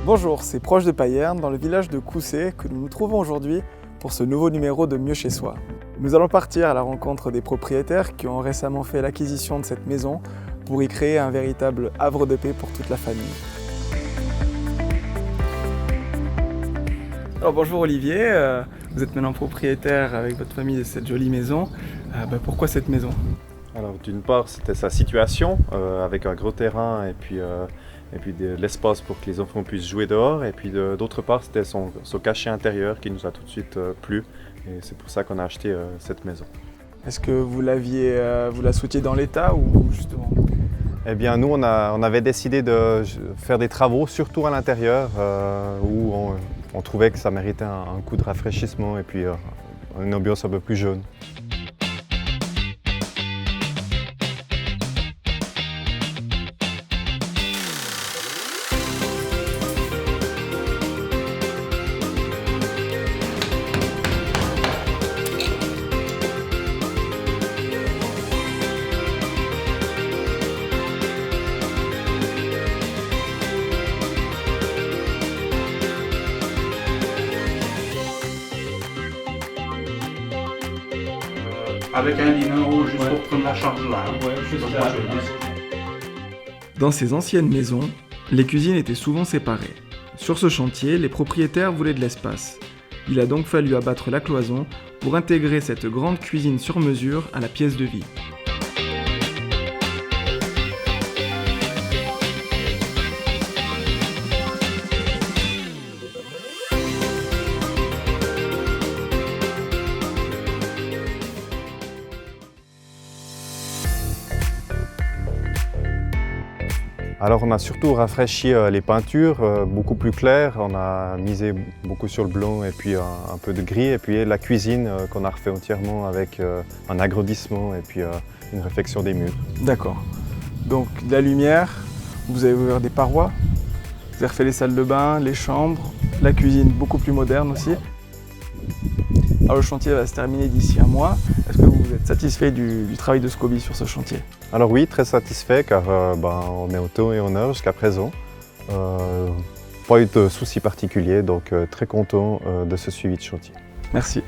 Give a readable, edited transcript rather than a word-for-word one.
Bonjour, c'est Proche de Payerne, dans le village de Coussé, que nous nous trouvons aujourd'hui pour ce nouveau numéro de Mieux chez soi. Nous allons partir à la rencontre des propriétaires qui ont récemment fait l'acquisition de cette maison pour y créer un véritable havre de paix pour toute la famille. Alors bonjour Olivier, vous êtes maintenant propriétaire avec votre famille de cette jolie maison. Pourquoi cette maison? Alors d'une part c'était sa situation avec un gros terrain et puis de l'espace pour que les enfants puissent jouer dehors, et puis d'autre part c'était son cachet intérieur qui nous a tout de suite plu, et c'est pour ça qu'on a acheté cette maison. Est-ce que vous la souhaitiez dans l'état ou justement? Eh bien nous on avait décidé de faire des travaux surtout à l'intérieur où on trouvait que ça méritait un coup de rafraîchissement et puis une ambiance un peu plus jaune. Avec un lino juste pour prendre la charge là. Dans ces anciennes maisons, les cuisines étaient souvent séparées. Sur ce chantier, les propriétaires voulaient de l'espace. Il a donc fallu abattre la cloison pour intégrer cette grande cuisine sur mesure à la pièce de vie. Alors on a surtout rafraîchi les peintures, beaucoup plus claires, on a misé beaucoup sur le blanc et puis un peu de gris, et puis la cuisine qu'on a refait entièrement avec un agrandissement et puis une réfection des murs. D'accord. Donc de la lumière, vous avez ouvert des parois, vous avez refait les salles de bain, les chambres, la cuisine beaucoup plus moderne aussi. Alors le chantier va se terminer d'ici un mois. Est-ce que vous êtes satisfait du travail de Scoby sur ce chantier? Alors oui, très satisfait car on est au temps et en heure jusqu'à présent. Pas eu de soucis particuliers, donc très content de ce suivi de chantier. Merci.